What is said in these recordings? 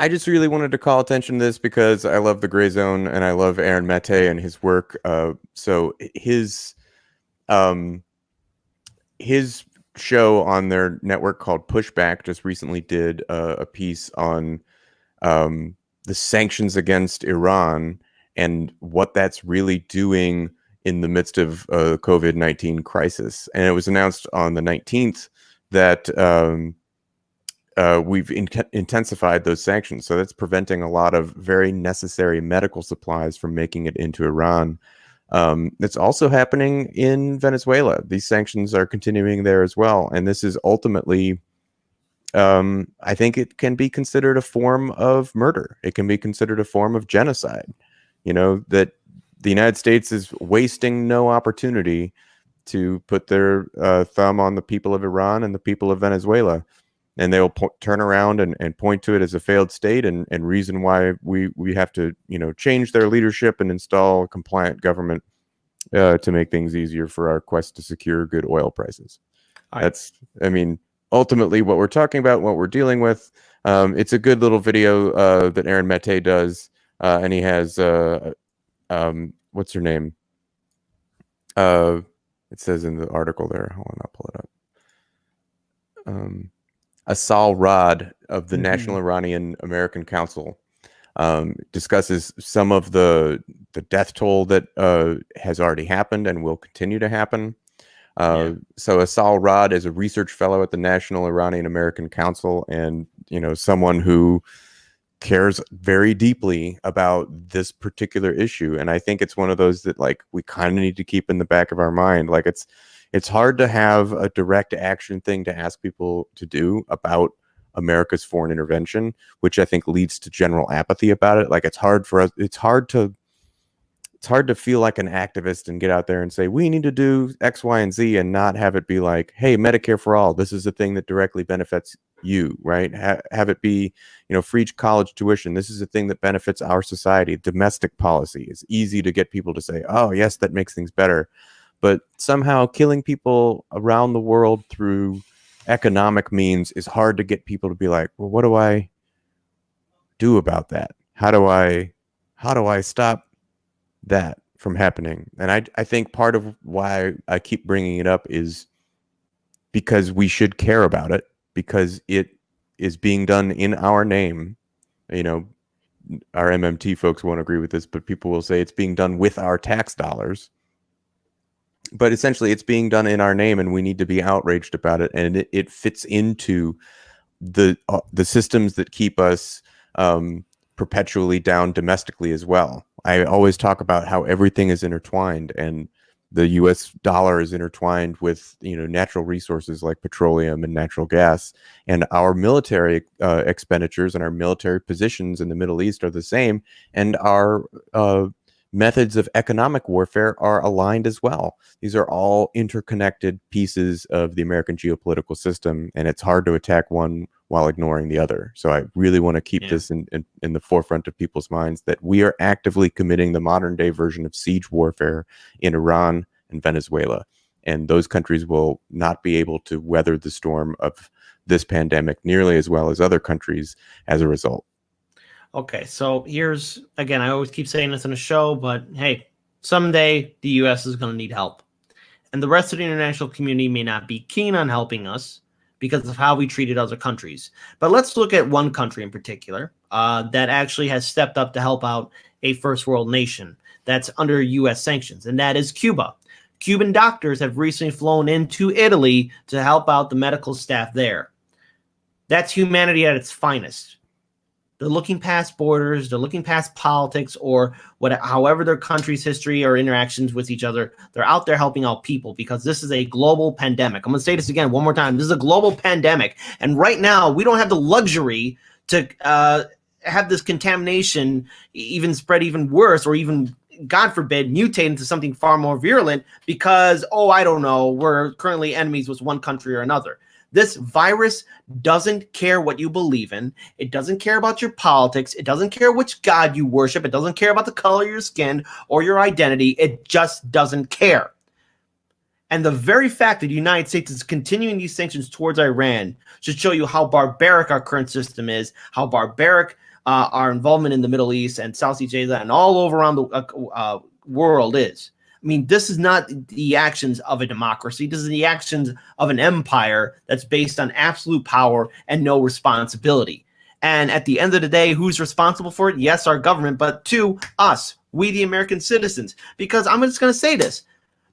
I just really wanted to call attention to this because I love the Gray Zone and I love Aaron Mete and his work. So um, his show on their network called Pushback just recently did a piece on the sanctions against Iran and what that's really doing in the midst of COVID-19 crisis. And it was announced on the 19th that we've intensified those sanctions. So that's preventing a lot of very necessary medical supplies from making it into Iran. It's also happening in Venezuela. These sanctions are continuing there as well. And this is ultimately, I think it can be considered a form of murder. It can be considered a form of genocide. You know, that the United States is wasting no opportunity to put their thumb on the people of Iran and the people of Venezuela. And they'll turn around and point to it as a failed state and reason why we have to, change their leadership and install a compliant government to make things easier for our quest to secure good oil prices. That's, I mean, ultimately what we're talking about, what we're dealing with. It's a good little video that Aaron Mete does, and he has what's her name? It says in the article there. Hold on, I'll pull it up. Asal Rad of the National Iranian American Council discusses some of the death toll that has already happened and will continue to happen. So Asal Rad is a research fellow at the National Iranian American Council, and someone who cares very deeply about this particular issue. And I think it's one of those that we kind of need to keep in the back of our mind. It's hard to have a direct action thing to ask people to do about America's foreign intervention, which I think leads to general apathy about it. It's hard to feel like an activist and get out there and say, we need to do X, Y, and Z, and not have it be like, hey, Medicare for all, this is a thing that directly benefits you, right? Have it be, free college tuition. This is a thing that benefits our society. Domestic policy is easy to get people to say, oh, yes, that makes things better. But somehow killing people around the world through economic means is hard to get people to be like, well, what do I do about that? How do I stop that from happening? And I think part of why I keep bringing it up is because we should care about it, because it is being done in our name. Our MMT folks won't agree with this, but people will say it's being done with our tax dollars. But essentially, it's being done in our name, and we need to be outraged about it. And it fits into the systems that keep us perpetually down domestically as well. I always talk about how everything is intertwined, and the U.S. dollar is intertwined with natural resources like petroleum and natural gas, and our military expenditures and our military positions in the Middle East are the same, and our methods of economic warfare are aligned as well. These are all interconnected pieces of the American geopolitical system, and it's hard to attack one while ignoring the other. So I really want to keep this in the forefront of people's minds, that we are actively committing the modern day version of siege warfare in Iran and Venezuela. And those countries will not be able to weather the storm of this pandemic nearly as well as other countries as a result. Okay, so here's, again, I always keep saying this in a show, but hey, someday the U.S. is going to need help. And the rest of the international community may not be keen on helping us because of how we treated other countries. But let's look at one country in particular that actually has stepped up to help out a first world nation that's under U.S. sanctions, and that is Cuba. Cuban doctors have recently flown into Italy to help out the medical staff there. That's humanity at its finest. They're looking past borders. They're looking past politics or however their country's history or interactions with each other. They're out there helping out people because this is a global pandemic. I'm going to say this again one more time. This is a global pandemic. And right now, we don't have the luxury to have this contamination even spread even worse, or even, God forbid, mutate into something far more virulent because, I don't know, we're currently enemies with one country or another. This virus doesn't care what you believe in. It doesn't care about your politics. It doesn't care which God you worship. It doesn't care about the color of your skin or your identity. It just doesn't care. And the very fact that the United States is continuing these sanctions towards Iran should show you how barbaric our current system is, how barbaric our involvement in the Middle East and Southeast Asia and all over around the world is. I mean, this is not the actions of a democracy. This is the actions of an empire that's based on absolute power and no responsibility. And at the end of the day, who's responsible for it? Yes, our government, but to us, we the American citizens. Because I'm just going to say this.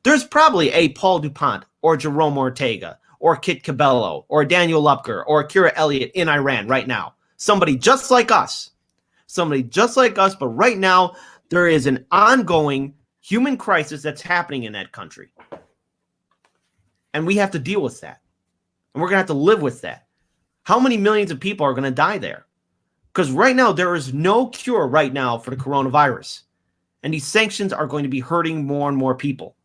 There's probably a Paul DuPont or Jerome Ortega or Kit Cabello or Daniel Lupker or Kira Elliott in Iran right now. Somebody just like us. But right now, there is an ongoing human crisis that's happening in that country. And we have to deal with that. And we're going to have to live with that. How many millions of people are going to die there? Because right now, there is no cure right now for the coronavirus. And these sanctions are going to be hurting more and more people.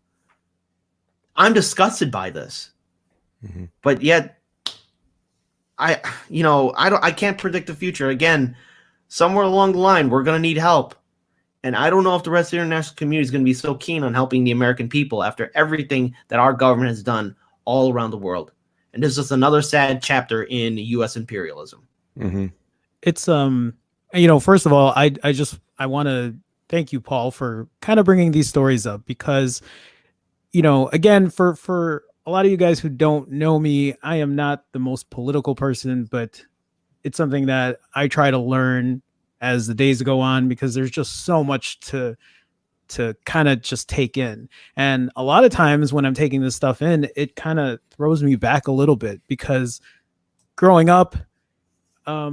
I'm disgusted by this. Mm-hmm. But yet, I can't predict the future. Again, somewhere along the line, we're going to need help. And I don't know if the rest of the international community is going to be so keen on helping the American people after everything that our government has done all around the world. And this is just another sad chapter in U.S. imperialism. Mm-hmm. It's, first of all, I want to thank you, Paul, for kind of bringing these stories up because, again, for a lot of you guys who don't know me, I am not the most political person, but it's something that I try to learn as the days go on, because there's just so much to kind of just take in. And a lot of times when I'm taking this stuff in, it kind of throws me back a little bit, because growing up, a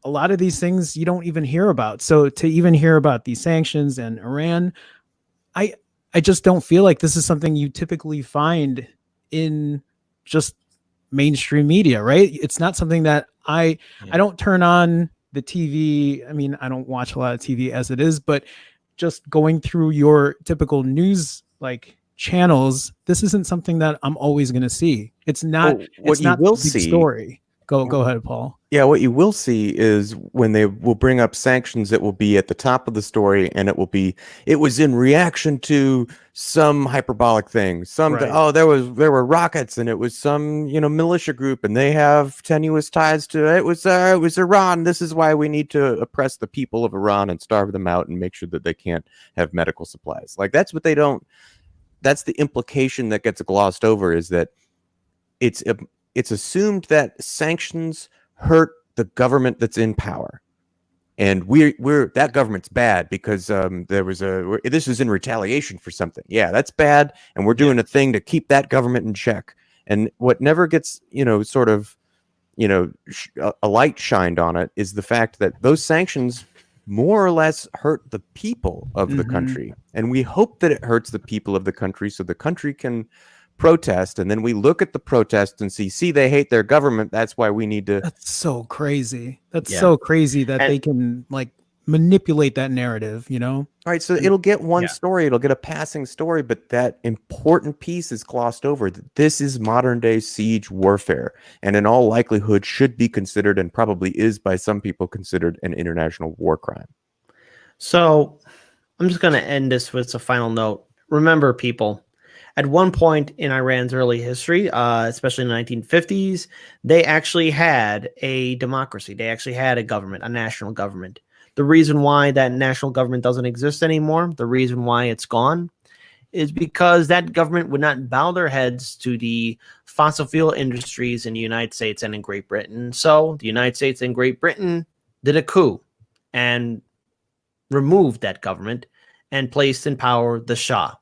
lot of these things you don't even hear about. So to even hear about these sanctions and Iran, I just don't feel like this is something you typically find in just mainstream media, right? It's not something that I don't turn on the TV. I mean, I don't watch a lot of TV as it is, but just going through your typical news like channels, this isn't something that I'm always going to see. It's not. What you will see. Story. Go ahead, Paul. Yeah, what you will see is when they will bring up sanctions, it will be at the top of the story, and it was in reaction to some hyperbolic thing. Right. There were rockets, and it was some militia group, and they have tenuous ties to it. It was Iran. This is why we need to oppress the people of Iran and starve them out and make sure that they can't have medical supplies. Like that's what they don't. That's the implication that gets glossed over, is that it's assumed that sanctions hurt the government that's in power, and we're that government's bad because this was in retaliation for something. Yeah, that's bad, and we're doing a thing to keep that government in check. And what never gets a light shined on it is the fact that those sanctions more or less hurt the people of the country, and we hope that it hurts the people of the country so the country can protest, and then we look at the protest and see they hate their government. That's why we need to. That's so crazy. So crazy that they can like manipulate that narrative, All right, so it'll get one story, it'll get a passing story, but that important piece is glossed over. This is modern day siege warfare, and in all likelihood should be considered, and probably is by some people considered, an international war crime. So I'm just going to end this with a final note. Remember, people, at one point in Iran's early history, especially in the 1950s, they actually had a democracy. They actually had a government, a national government. The reason why that national government doesn't exist anymore, the reason why it's gone, is because that government would not bow their heads to the fossil fuel industries in the United States and in Great Britain. So the United States and Great Britain did a coup and removed that government and placed in power the Shah.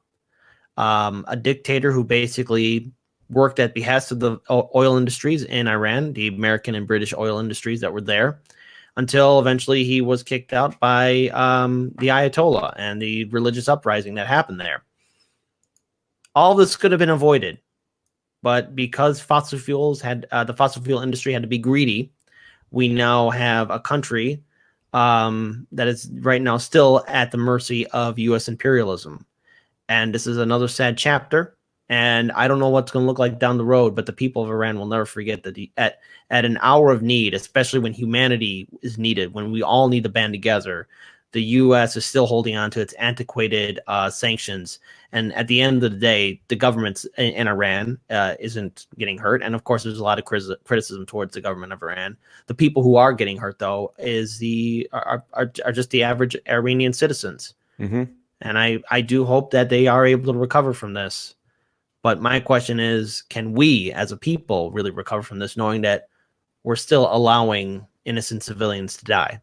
A dictator who basically worked at behest of the oil industries in Iran, the American and British oil industries that were there, until eventually he was kicked out by the Ayatollah and the religious uprising that happened there. All this could have been avoided, but because the fossil fuel industry had to be greedy, we now have a country that is right now still at the mercy of U.S. imperialism. And this is another sad chapter. And I don't know what's going to look like down the road, but the people of Iran will never forget that at an hour of need, especially when humanity is needed, when we all need to band together, the U.S. is still holding on to its antiquated sanctions. And at the end of the day, the government in Iran isn't getting hurt. And of course, there's a lot of criticism towards the government of Iran. The people who are getting hurt, though, are just the average Iranian citizens. Mm-hmm. And I do hope that they are able to recover from this. But my question is, can we as a people really recover from this, knowing that we're still allowing innocent civilians to die?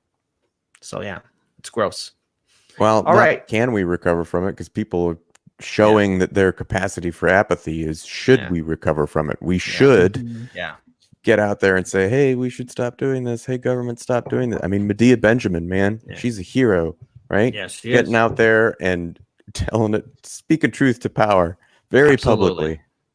So, yeah, it's gross. Well, all right. Can we recover from it? Because people are showing that their capacity for apathy is, should we recover from it? We should get out there and say, hey, we should stop doing this. Hey, government, stop doing this. I mean, Medea Benjamin, man, she's a hero, right? Yes, Getting out there and telling it, speaking truth to power very publicly.